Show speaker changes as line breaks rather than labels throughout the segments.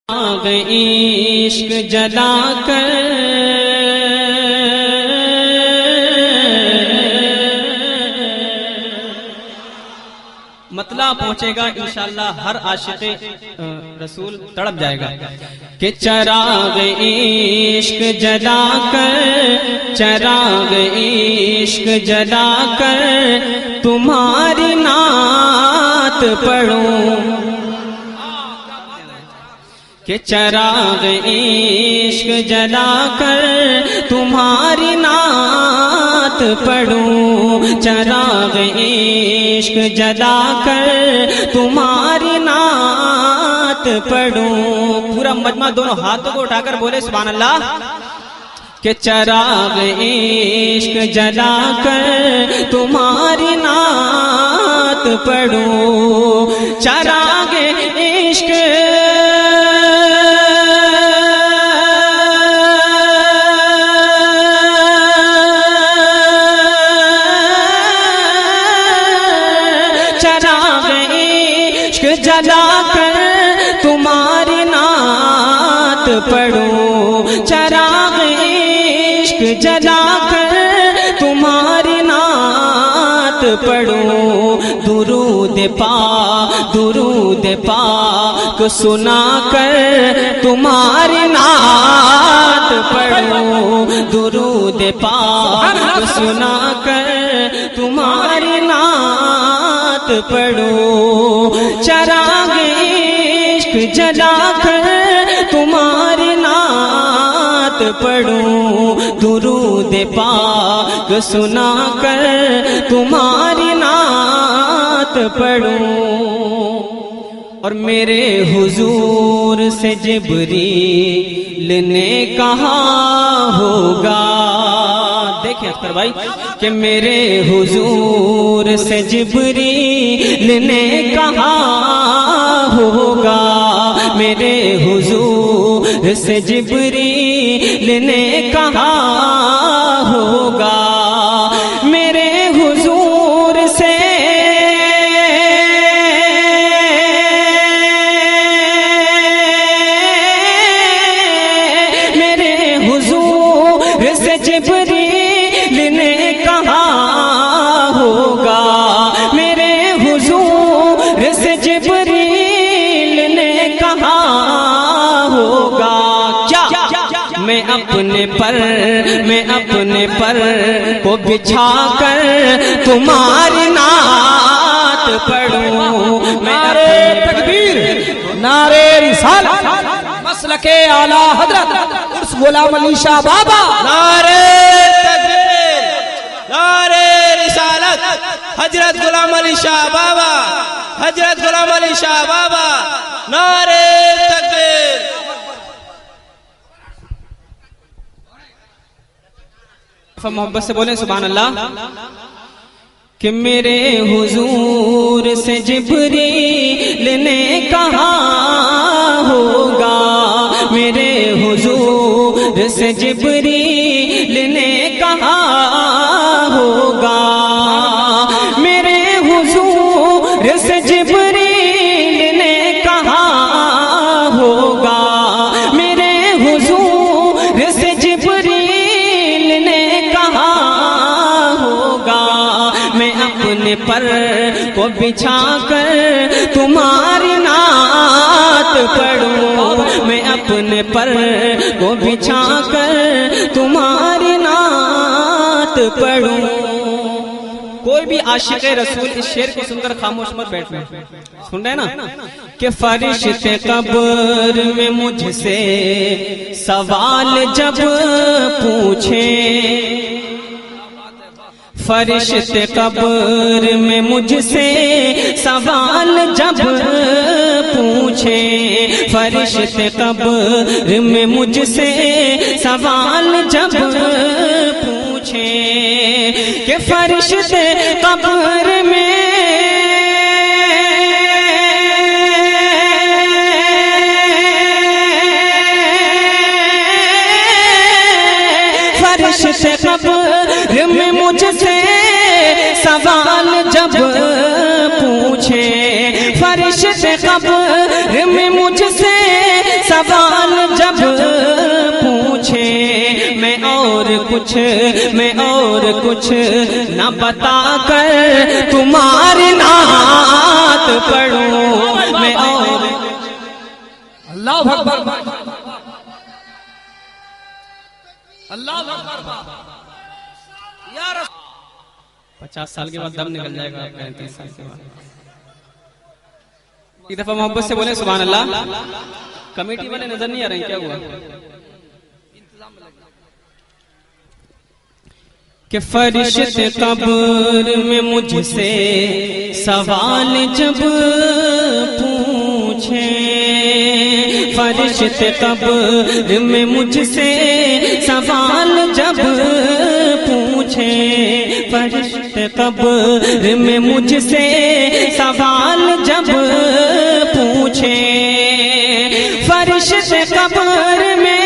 آگ عشق جلا کر مطلب پہنچے گا انشاءاللہ، ہر عاشق رسول تڑپ جائے گا کہ چراغ عشق جلا کر، چراغ عشق جلا کر تمہاری نعت پڑھوں، کہ چراغ عشق جلا کر تمہاری نعت پڑھوں، چراغ عشق جلا کر تمہاری نعت پڑھوں۔ پورا مجمع دونوں ہاتھوں کو اٹھا کر بولے سبحان اللہ، کہ چراغ عشق جلا کر تمہاری نعت پڑھوں، چراغ عشق جلا کر تمہاری نعت پڑھوں، چراغ عشق جلا کر تمہاری نعت پڑھوں، درود پاک درود پاک سنا کر تمہاری نعت پڑھوں، درود پاک سنا کر تمہاری نعت پڑھوں، چراغ عشق جلا کر تمہاری نعت پڑھوں، درود پاک سنا کر تمہاری نعت پڑھوں۔ اور میرے حضور سے جبریل نے کہا ہوگا، دیکھیں اختر بھائی، کہ میرے حضور سے جبریل نے کہا ہوگا، میرے حضور سے جبریل نے کہا ہوگا، میرے حضور سے جبریل نے کہا ہوگا، میرے حضور سے جبریل نے کہا ہوگا، کیا میں اپنے پر کو بچھا کر تمہاری نعت پڑھوں،
نعرے تکبیر، نعرے رسالت، مسلک اعلی حضرت غلام علی شاہ بابا،
نعرے تکبیر، نعرے رسالت، حضرت غلام علی شاہ بابا، حضرت غلام علی شاہ بابا، نعرے تکبیر۔
محبت سے بولیں سبحان اللہ، کہ میرے حضور سے جبریل نے کہا ہوگا، میرے حضور سے جبریل نے کہا ہوگا، میرے حضور سے جبریل نے کہا ہوگا، میرے حضور سے جبریل نے کہا ہوگا، میں اپنے پر کو بچھا کر تمہاری نعت پڑھوں، میں اپنے پر کو بچھا کر تمہاری نعت پڑھوں۔ کوئی بھی عاشق رسول اس شعر کو سن کر خاموش مت بیٹھنا، سن رہے نا، کہ فرشتے قبر میں مجھ سے سوال جب پوچھیں، فرشتے قبر میں مجھ سے سوال جب پوچھیں، فرشتے قبر میں مجھ سے سوال جب پوچھیں، کہ فرشتے قبر میں فرشتے قبر میں مجھ سے سوال جب پوچھے، فرشتے قبر میں مجھ سے جب پوچھے میں اور کچھ نہ بتا کر تمہاری نعت پڑھوں میں اور
اللہ اکبر اللہ اکبر یا رسول
50 سال کے بعد دم نکل جائے گا آپ کا 30 سال کے بعد ایک دفعہ محبت سے بولے سبحان اللہ کمیٹی والے نظر نہیں آ رہے ہیں کیا ہوا کہ فرشتے قبر میں مجھ سے سوال جب پوچھیں فرشتے قبر میں مجھ سے سوال جب پوچھیں فرشتے قبر میں مجھ سے سوال جب پوچھیں فرشتے قبر میں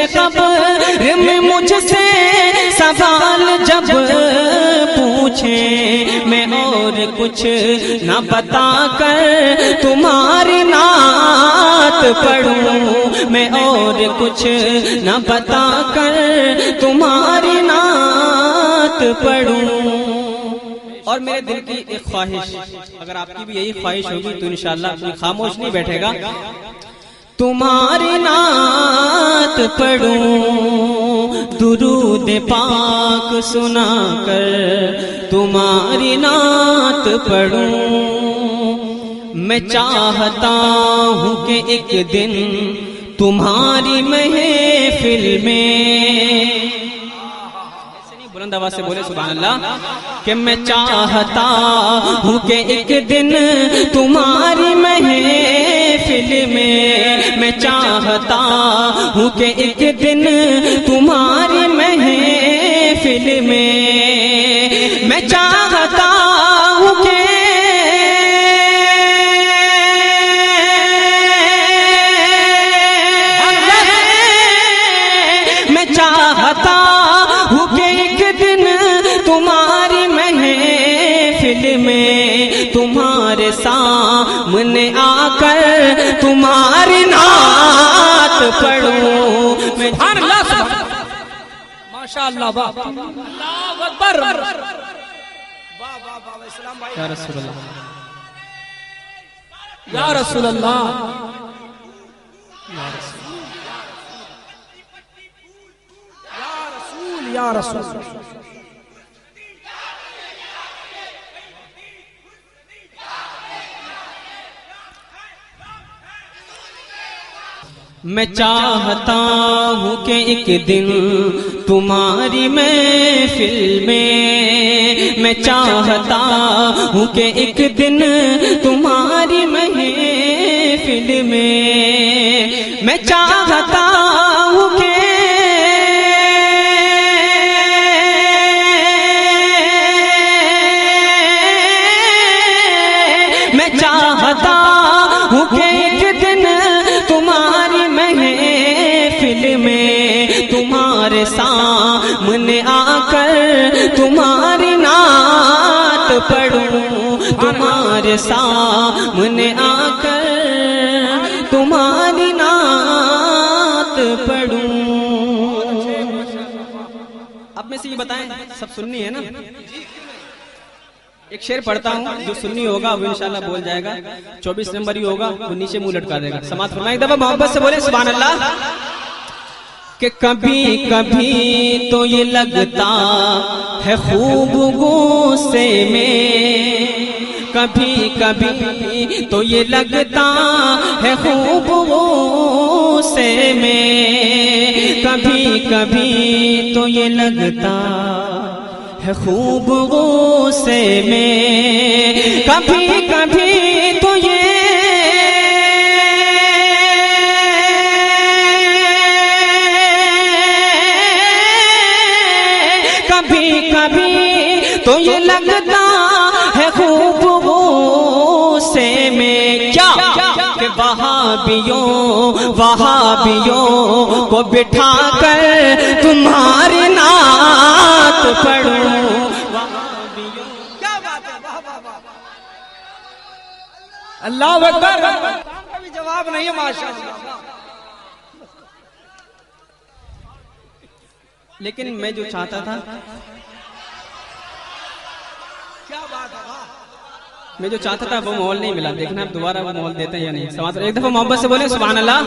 قبر میں مجھ سے سوال جب پوچھیں میں اور کچھ نہ بتا کر تمہاری نعت پڑھوں میں اور کچھ نہ بتا کر تمہاری نعت پڑھوں اور میرے دل کی ایک خواہش اگر آپ کی بھی یہی خواہش ہوگی تو انشاءاللہ کوئی خاموش نہیں بیٹھے گا تمہاری نعت پڑھوں درود پاک سنا کر تمہاری نعت پڑھوں میں چاہتا ہوں کہ ایک دن تمہاری محفل میں بلند آواز سے بولے سبحان اللہ کہ میں چاہتا ہوں کہ ایک دن تمہاری محفل میں چاہتا ہوں کہ ایک دن تمہاری محفل میں چاہتا ہوں کہ میں چاہتا ہوں کہ ایک دن تمہاری محفل میں تمہارے سامنے آ کر تمہاری نعت پڑھوں
سبحان اللہ ماشاءاللہ واہ اللہ اکبر
یا رسول اللہ
یا رسول اللہ یا رسول
میں چاہتا ہوں کہ ایک دن تمہاری محفل میں چاہتا ہوں کہ ایک دن تمہاری محفل میں چاہتا ہوں کہ میں چاہتا ہوں کہ ایک دن تمہاری محفل میں تمہارے سامنے آ کر تمہاری نعت پڑھوں تمہارے سامنے آ کر تمہاری نعت پڑھوں اب میں سے یہ بتائیں سب سننی ہے نا ایک شعر پڑھتا ہوں جو سننی ہوگا وہ انشاءاللہ بول جائے گا 24 نمبر ہی ہوگا وہ نیچے منہ لٹکا دے گا سماعت فرمائیں ایک دفعہ محبت سے بولے سبحان اللہ کہ کبھی کبھی تو یہ لگتا ہے خوب غصے میں کبھی کبھی تو یہ لگتا ہے خوب غصے میں کبھی کبھی تو یہ لگتا ہے خوب غصے میں کبھی کبھی تو یہ کبھی کبھی تو یہ لگتا ہے خوب غصے میں کیا کہ وہابیوں کو بٹھا کر تمہاری نعت پڑھوں
اللہ اکبر
کا بھی جواب نہیں ہے ماشاءاللہ.
لیکن میں جو چاہتا تھا،
کیا بات ہے واہ.
میں جو چاہتا تھا وہ ماحول نہیں ملا. دیکھنا آپ دوبارہ وہ ماحول دیتے ہیں یا نہیں. سماعت ایک دفعہ محبت سے بولیں سبحان اللہ.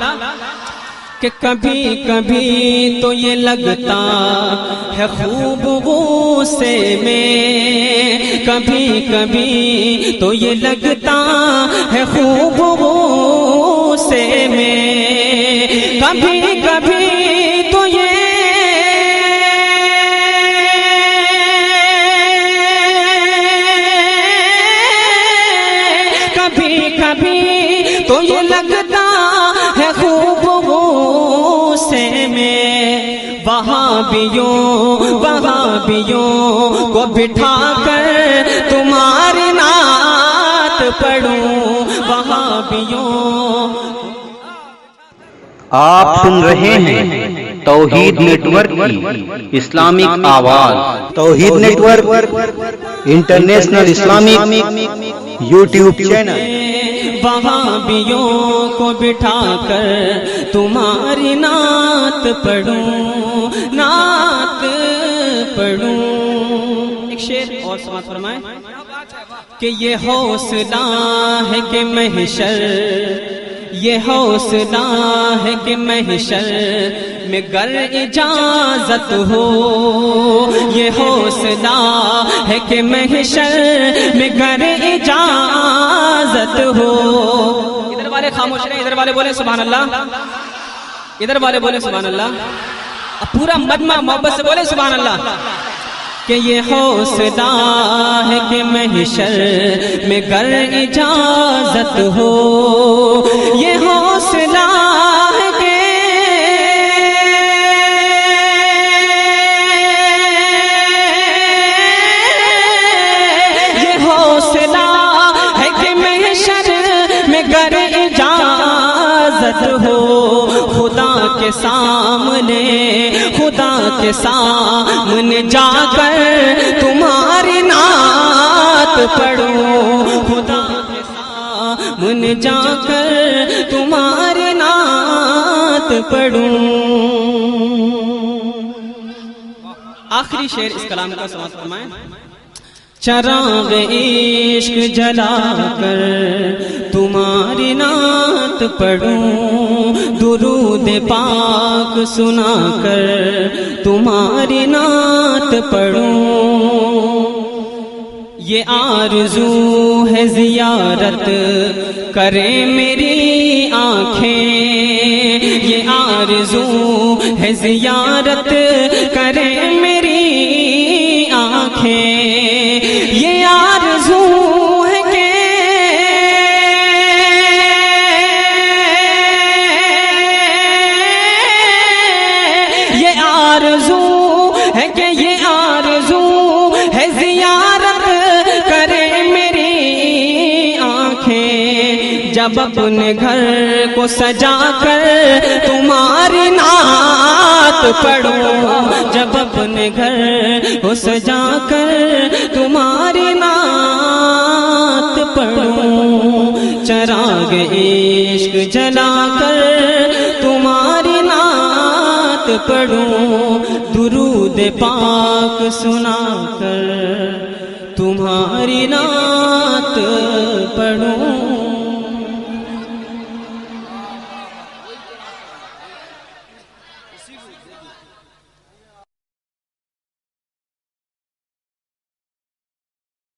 کہ کبھی کبھی تو یہ لگتا ہے خوب غصے میں، کبھی کبھی تو یہ لگتا ہے خوب غصے میں، کبھی کبھی تو یہ کبھی تو یہ لگتا ہے خوب غصے میں، وہابیوں کو بٹھا کر تمہاری نعت پڑھوں، وہابیوں.
آپ سن رہے ہیں توحید نیٹ ورک کی اسلامک آواز. Tawheed network international Islamic YouTube channel.
وہابیوں کو بٹھا کر تمہاری نعت پڑھوں، نعت پڑھوں. ایک شعر اور سماعت فرمائیں کہ یہ حوصلہ ہے کہ محشر، یہ حوصلہ ہے کہ محشر میں گر اجازت ہو، یہ حوصلہ ہے کہ محشر میں گر اجازت ہو. ادھر والے خاموش رہیں، ادھر والے بولیں سبحان اللہ، ادھر والے بولیں سبحان اللہ. اب پورا مجمع محبت سے بولیں سبحان اللہ. کہ یہ حوصلہ ہے کہ محشر میں گر اجازت ہو، یہ حوصلہ ہے کہ یہ حوصلہ ہے کہ محشر میں گر اجازت ہو. خدا کے سامنے جا کر تمہاری نعت پڑھوں، خدا کے سامنے جا کر تمہاری نعت پڑھوں. آخری شعر اس کلام کا سماعت فرمائیں. چراغ عشق جلا کر تمہاری نعت پڑھوں، درود پاک سنا کر تمہاری نعت پڑھوں. یہ آرزو ہے زیارت کریں میری آنکھیں، یہ آرزو ہے زیارت کریں میری آنکھیں، یہ آرزو ہے کہ یہ آرزو ہے کہ یہ آرزو ہے زیارت کرے میری آنکھیں. جب اپنے گھر کو سجا کر تمہاری نعت پڑھوں، جب اپنے گھر کو سجا کر تمہاری نعت پڑھوں. چراغ عشق جلا کر تمہاری نعت پڑھوں، درود پاک سنا کر تمہاری نعت پڑھوں.